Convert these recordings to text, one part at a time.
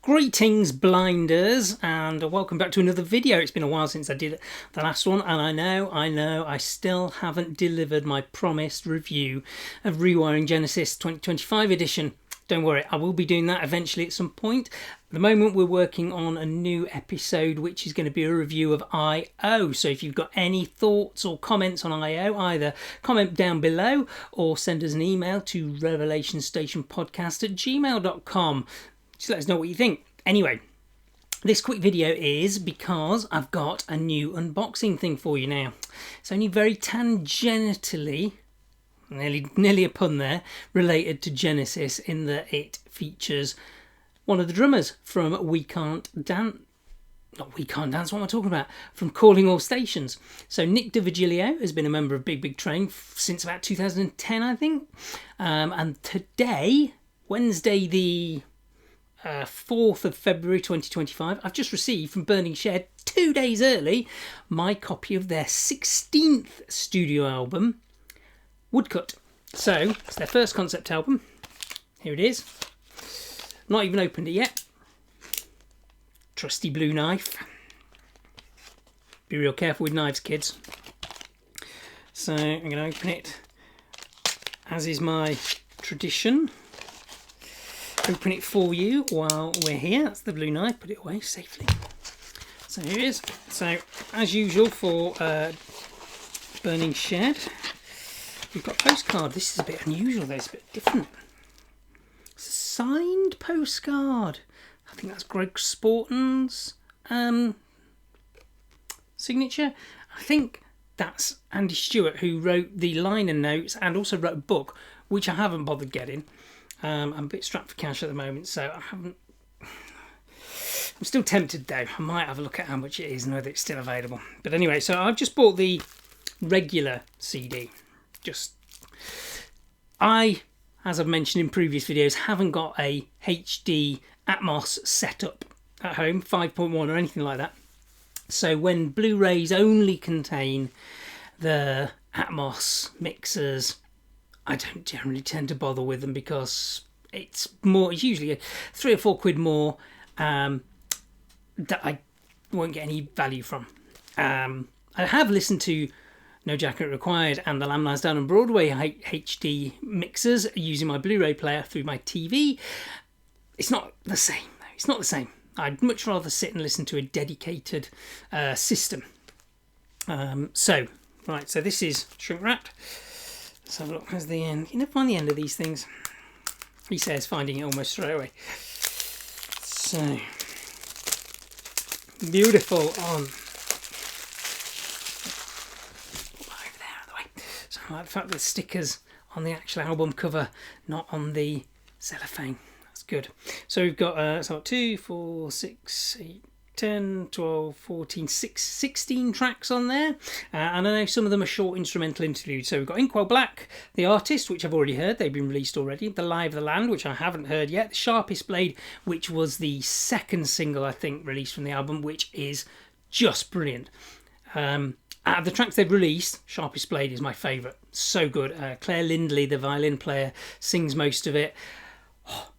Greetings blinders, and welcome back to another video. It's been a while since I did the last one, and I know I still haven't delivered my promised review of Rewiring Genesis 2025 edition. Don't worry, I will be doing that eventually at some point. At the moment we're working on a new episode which is going to be a review of I.O. So if you've got any thoughts or comments on I.O, either comment down below or send us an email to revelationstationpodcast@gmail.com. Just let us know what you think. Anyway, this quick video is because I've got a new unboxing thing for you now. It's only very tangentially, nearly a pun there, related to Genesis in that it features one of the drummers from We Can't Dance. Not We Can't Dance, what am I talking about? From Calling All Stations. So Nick DeVigilio has been a member of Big Big Train since about 2010, I think. And today, Wednesday the 4th of February 2025, I've just received from Burning Shed 2 days early my copy of their 16th studio album, Woodcut. So it's their first concept album. Here it is. Not even opened it yet. Trusty blue knife. Be real careful with knives, kids. So I'm going to open it, as is my tradition. Open it for you while we're here. That's the blue knife. Put it away safely. So here it is. So as usual for Burning Shed, we've got a postcard. This is a bit unusual though. It's a bit different. It's a signed postcard. I think that's Greg Sporton's signature. I think that's Andy Stewart, who wrote the liner notes and also wrote a book, which I haven't bothered getting. I'm a bit strapped for cash at the moment, so I haven't. I'm still tempted though. I might have a look at how much it is and whether it's still available. But anyway, so I've just bought the regular CD. As I've mentioned in previous videos, haven't got a HD Atmos setup at home, 5.1 or anything like that. So when Blu-rays only contain the Atmos mixers, I don't generally tend to bother with them because it's usually a £3 or £4 more that I won't get any value from. I have listened to No Jacket Required and the Lamb Lies Down on Broadway HD mixers using my Blu-ray player through my TV. It's not the same. It's not the same. I'd much rather sit and listen to a dedicated system. So this is shrink wrapped. Let's have a look. There's the end. You never find the end of these things. He says, finding it almost straight away. So beautiful on. Over there, out of the way. So I like the fact that the stickers on the actual album cover, not on the cellophane. That's good. So we've got 2, 4, 6, 8, 10, 12, 14, 16 tracks on there. And I know some of them are short instrumental interludes. So we've got Inkwell Black, The Artist, which I've already heard. They've been released already. The Lie of the Land, which I haven't heard yet. The Sharpest Blade, which was the second single, I think, released from the album, which is just brilliant. Out of the tracks they've released, Sharpest Blade is my favourite. So good. Claire Lindley, the violin player, sings most of it. Oh,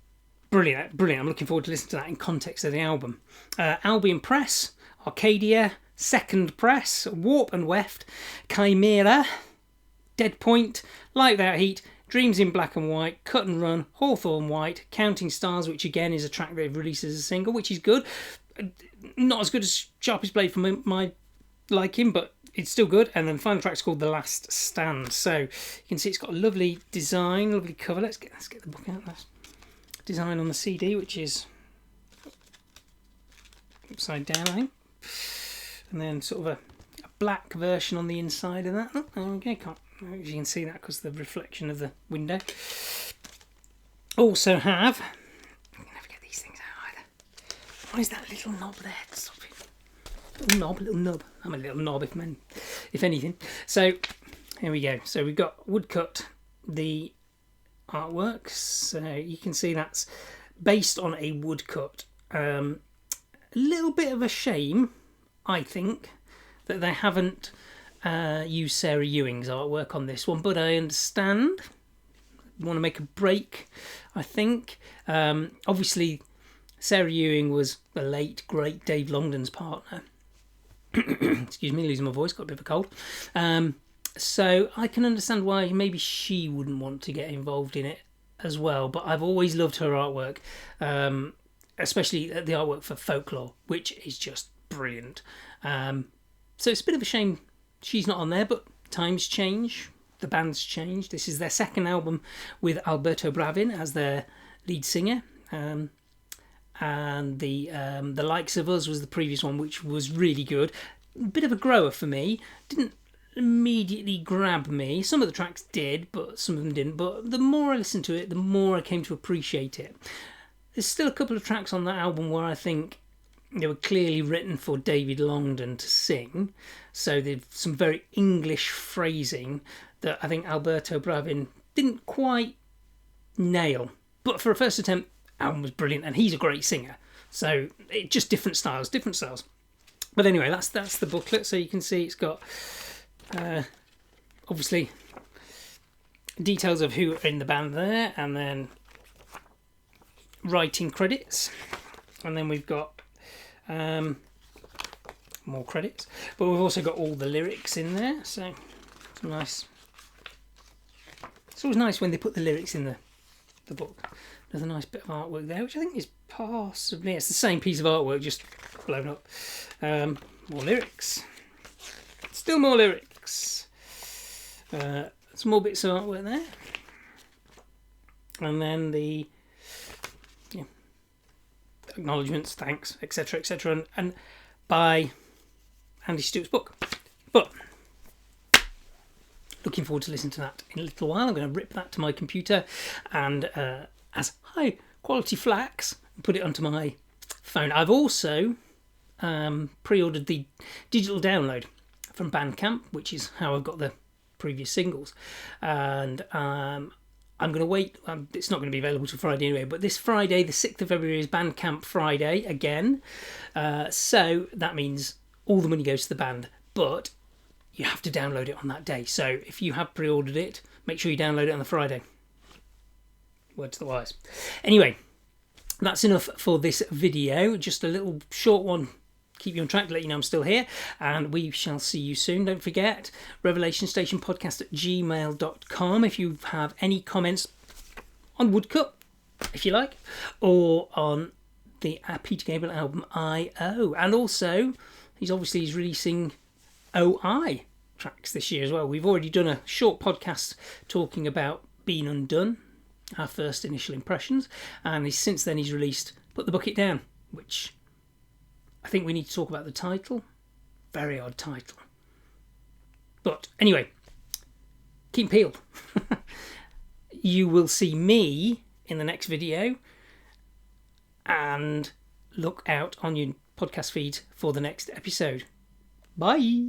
brilliant. I'm looking forward to listening to that in context of the album. Albion Press, Arcadia, Second Press, Warp and Weft, Chimera, Dead Point, Light Without Heat, Dreams in Black and White, Cut and Run, Hawthorne White, Counting Stars, which again is a track they've released as a single, which is good. Not as good as Sharpest Blade for my liking, but it's still good. And then the final track's called The Last Stand. So you can see it's got a lovely design, lovely cover. Let's get the book out. Design on the CD, which is upside down, I think, and then sort of a black version on the inside of that. Oh, there we go. Can't, you can see that because of the reflection of the window. Also have, I can never get these things out either. Why is that little knob there? Stop it. Little knob. I'm a little knob if anything. So here we go. So we've got Woodcut, the artwork, so you can see that's based on a woodcut. A little bit of a shame, I think, that they haven't used Sarah Ewing's artwork on this one, but I understand. Want to make a break, I think. Obviously Sarah Ewing was the late, great Dave Longden's partner. Excuse me, losing my voice, got a bit of a cold. So I can understand why maybe she wouldn't want to get involved in it as well, but I've always loved her artwork, especially the artwork for Folklore, which is just brilliant. So it's a bit of a shame she's not on there, but times change, the band's changed. This is their second album with Alberto Bravin as their lead singer, and the Likes of Us was the previous one, which was really good. A bit of a grower for me. Didn't immediately grab me. Some of the tracks did, but some of them didn't. But the more I listened to it, the more I came to appreciate it. There's still a couple of tracks on that album where I think they were clearly written for David Longden to sing. So there's some very English phrasing that I think Alberto Bravin didn't quite nail. But for a first attempt, album was brilliant, and he's a great singer. So it just different styles. But anyway, that's the booklet. So you can see it's got obviously details of who are in the band there, and then writing credits, and then we've got more credits, but we've also got all the lyrics in there. So it's nice. It's always nice when they put the lyrics in the book. There's a nice bit of artwork there, which I think is possibly, it's the same piece of artwork just blown up. More lyrics, still more lyrics, some more bits of artwork there, and then the acknowledgements, thanks, etc., and by Andy Stewart's book. But looking forward to listening to that in a little while. I'm going to rip that to my computer and as high quality FLACs and put it onto my phone. I've also pre-ordered the digital download from Bandcamp, which is how I've got the previous singles, and I'm going to wait. It's not going to be available till Friday anyway, but this Friday, the 6th of February, is Bandcamp Friday again, so that means all the money goes to the band, but you have to download it on that day. So if you have pre-ordered it, make sure you download it on the Friday. Word to the wise. Anyway, that's enough for this video. Just a little short one. Keep you on track to let you know I'm still here, and we shall see you soon. Don't forget, revelationstationpodcast@gmail.com if you have any comments on Woodcut, if you like, or on the Peter Gabriel album I.O. And also, he's releasing OI tracks this year as well. We've already done a short podcast talking about Been Undone, our first initial impressions, and since then he's released Put the Bucket Down, which I think we need to talk about the title. Very odd title. But anyway, keep peeled. You will see me in the next video, and look out on your podcast feed for the next episode. Bye.